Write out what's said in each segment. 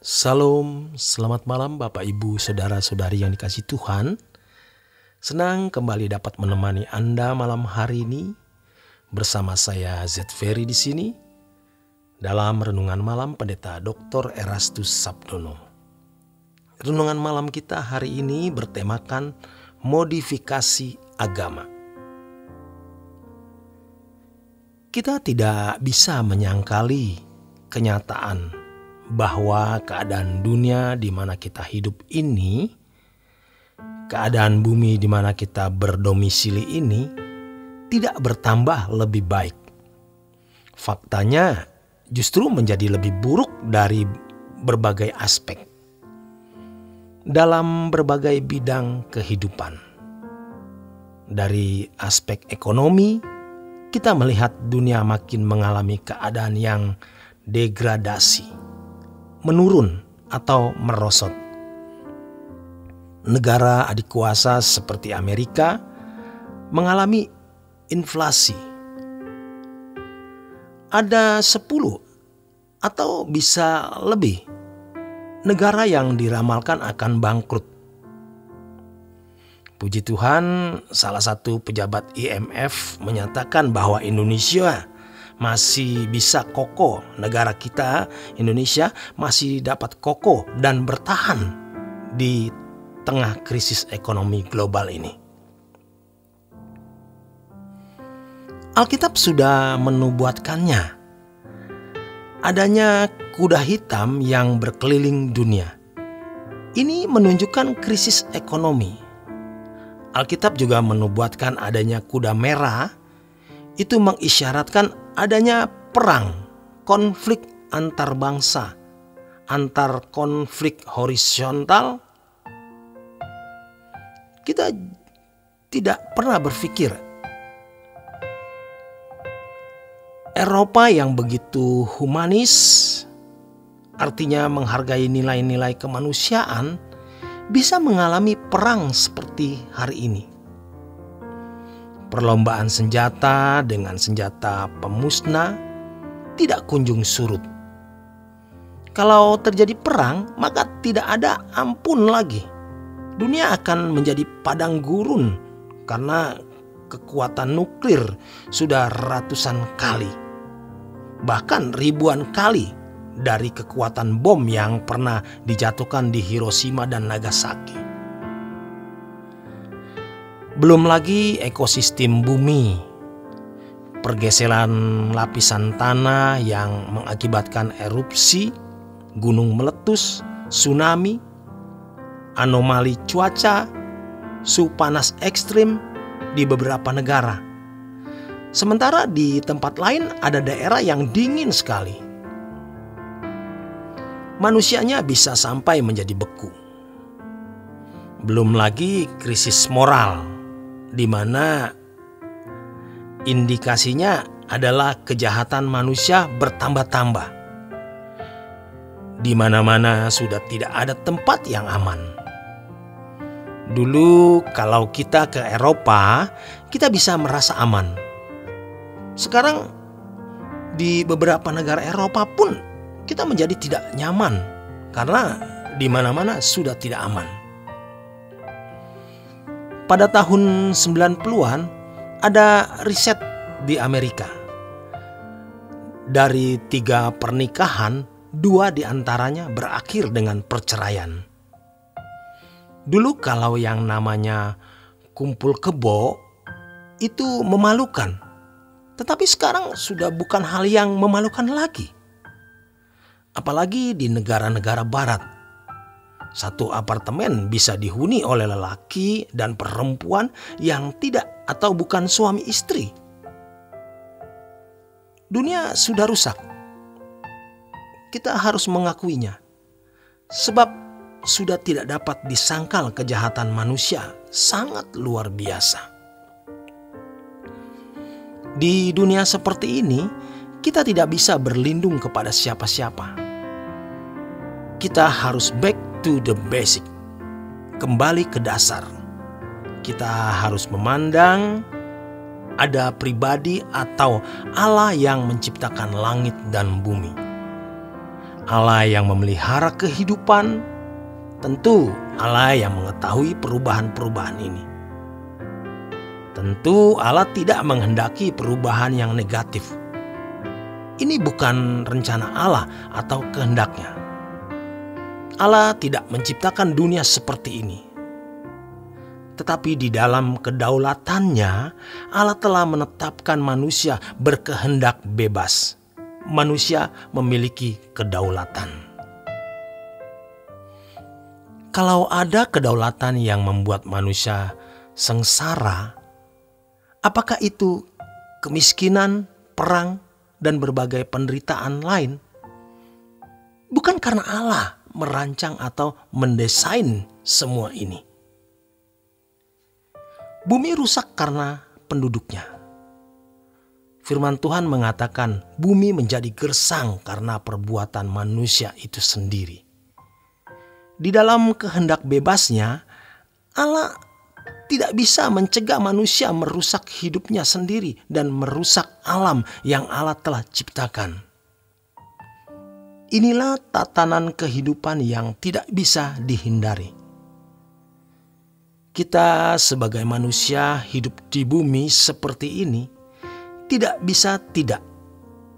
Salam, selamat malam Bapak Ibu Saudara-saudari yang dikasihi Tuhan. Senang kembali dapat menemani Anda malam hari ini bersama saya Z Ferry di sini dalam renungan malam Pendeta Dr. Erastus Sabdono. Renungan malam kita hari ini bertemakan modifikasi agama. Kita tidak bisa menyangkali kenyataan bahwa keadaan dunia di mana kita hidup ini, keadaan bumi di mana kita berdomisili ini tidak bertambah lebih baik. Faktanya justru menjadi lebih buruk dari berbagai aspek dalam berbagai bidang kehidupan. Dari aspek ekonomi, kita melihat dunia makin mengalami keadaan yang degradasi, menurun atau merosot. Negara adik kuasa seperti Amerika mengalami inflasi. Ada 10 atau bisa lebih negara yang diramalkan akan bangkrut. Puji Tuhan, salah satu pejabat IMF menyatakan bahwa Indonesia masih bisa kokoh. Negara kita, Indonesia, masih dapat kokoh dan bertahan di tengah krisis ekonomi global ini. Alkitab sudah menubuatkannya. Adanya kuda hitam yang berkeliling dunia. Ini menunjukkan krisis ekonomi. Alkitab juga menubuatkan adanya kuda merah. Itu mengisyaratkan adanya perang, konflik antar bangsa, antar konflik horizontal. Kita tidak pernah berpikir Eropa yang begitu humanis, artinya menghargai nilai-nilai kemanusiaan, bisa mengalami perang seperti hari ini. Perlombaan senjata dengan senjata pemusnah tidak kunjung surut. Kalau terjadi perang, maka tidak ada ampun lagi. Dunia akan menjadi padang gurun karena kekuatan nuklir sudah ratusan kali, bahkan ribuan kali dari kekuatan bom yang pernah dijatuhkan di Hiroshima dan Nagasaki. Belum lagi ekosistem bumi, pergeseran lapisan tanah yang mengakibatkan erupsi, gunung meletus, tsunami, anomali cuaca, suhu panas ekstrim di beberapa negara. Sementara di tempat lain ada daerah yang dingin sekali. Manusianya bisa sampai menjadi beku. Belum lagi krisis moral, di mana indikasinya adalah kejahatan manusia bertambah-tambah. Di mana-mana sudah tidak ada tempat yang aman. Dulu kalau kita ke Eropa, kita bisa merasa aman. Sekarang di beberapa negara Eropa pun kita menjadi tidak nyaman karena di mana-mana sudah tidak aman. Pada tahun 90-an ada riset di Amerika. Dari 3 pernikahan, 2 diantaranya berakhir dengan perceraian. Dulu kalau yang namanya kumpul kebo itu memalukan. Tetapi sekarang sudah bukan hal yang memalukan lagi. Apalagi di negara-negara barat. Satu apartemen bisa dihuni oleh lelaki dan perempuan yang tidak atau bukan suami istri. Dunia sudah rusak. Kita harus mengakuinya. Sebab sudah tidak dapat disangkal kejahatan manusia sangat luar biasa. Di dunia seperti ini, kita tidak bisa berlindung kepada siapa-siapa. Kita harus back to the basic, kembali ke dasar. Kita harus memandang ada pribadi atau Allah yang menciptakan langit dan bumi. Allah yang memelihara kehidupan, tentu Allah yang mengetahui perubahan-perubahan ini. Tentu Allah tidak menghendaki perubahan yang negatif. Ini bukan rencana Allah atau kehendaknya. Allah tidak menciptakan dunia seperti ini. Tetapi di dalam kedaulatannya, Allah telah menetapkan manusia berkehendak bebas. Manusia memiliki kedaulatan. Kalau ada kedaulatan yang membuat manusia sengsara, apakah itu kemiskinan, perang, dan berbagai penderitaan lain? Bukan karena Allah merancang atau mendesain semua ini. Bumi rusak karena penduduknya. Firman Tuhan mengatakan bumi menjadi gersang karena perbuatan manusia itu sendiri. Di dalam kehendak bebasnya, Allah tidak bisa mencegah manusia merusak hidupnya sendiri dan merusak alam yang Allah telah ciptakan. Inilah tatanan kehidupan yang tidak bisa dihindari. Kita sebagai manusia hidup di bumi seperti ini, tidak bisa tidak.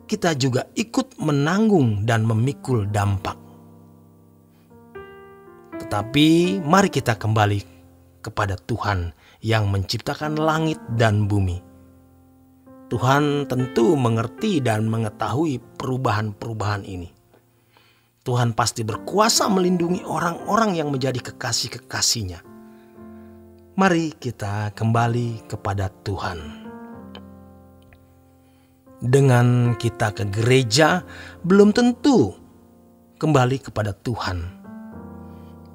Kita juga ikut menanggung dan memikul dampak. Tetapi mari kita kembali kepada Tuhan yang menciptakan langit dan bumi. Tuhan tentu mengerti dan mengetahui perubahan-perubahan ini. Tuhan pasti berkuasa melindungi orang-orang yang menjadi kekasih-kekasihnya. Mari kita kembali kepada Tuhan. Dengan kita ke gereja, belum tentu kembali kepada Tuhan.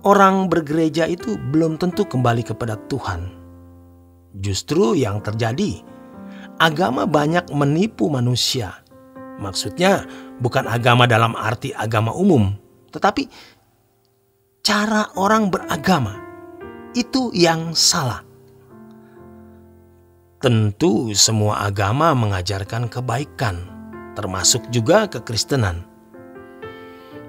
Orang bergereja itu belum tentu kembali kepada Tuhan. Justru yang terjadi, agama banyak menipu manusia. Maksudnya bukan agama dalam arti agama umum, tetapi cara orang beragama itu yang salah. Tentu semua agama mengajarkan kebaikan, termasuk juga kekristenan.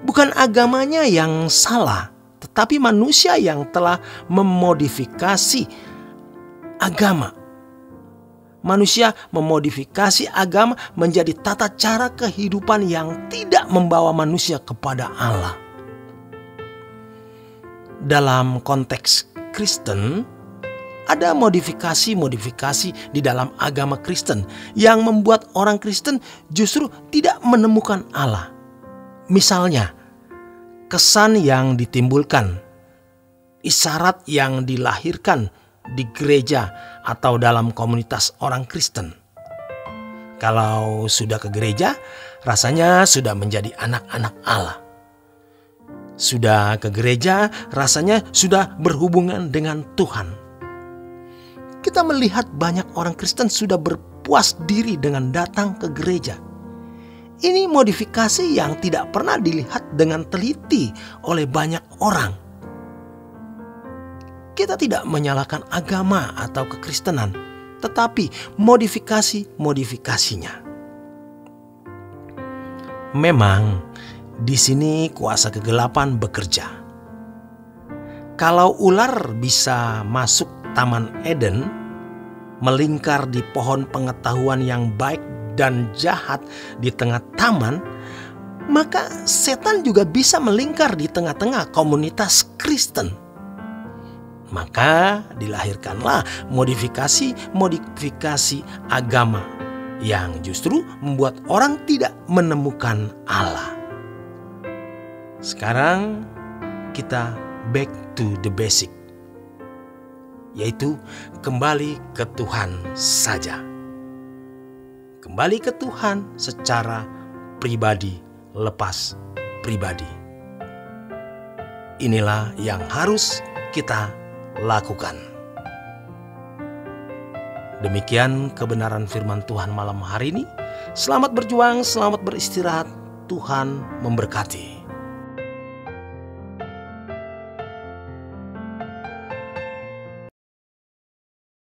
Bukan agamanya yang salah, tetapi manusia yang telah memodifikasi agama. Manusia memodifikasi agama menjadi tata cara kehidupan yang tidak membawa manusia kepada Allah. Dalam konteks Kristen, ada modifikasi-modifikasi di dalam agama Kristen yang membuat orang Kristen justru tidak menemukan Allah. Misalnya, kesan yang ditimbulkan, isyarat yang dilahirkan di gereja atau dalam komunitas orang Kristen. Kalau sudah ke gereja, rasanya sudah menjadi anak-anak Allah. Sudah ke gereja, rasanya sudah berhubungan dengan Tuhan. Kita melihat banyak orang Kristen sudah berpuas diri dengan datang ke gereja. Ini modifikasi yang tidak pernah dilihat dengan teliti oleh banyak orang. Kita tidak menyalahkan agama atau kekristenan, tetapi modifikasinya. Memang di sini kuasa kegelapan bekerja. Kalau ular bisa masuk Taman Eden, melingkar di pohon pengetahuan yang baik dan jahat di tengah taman, maka setan juga bisa melingkar di tengah-tengah komunitas Kristen. Maka dilahirkanlah modifikasi agama yang justru membuat orang tidak menemukan Allah. Sekarang kita back to the basic, yaitu kembali ke Tuhan saja. Kembali ke Tuhan secara pribadi, lepas pribadi. Inilah yang harus kita lakukan. Demikian kebenaran firman Tuhan malam hari ini. Selamat berjuang, selamat beristirahat. Tuhan memberkati.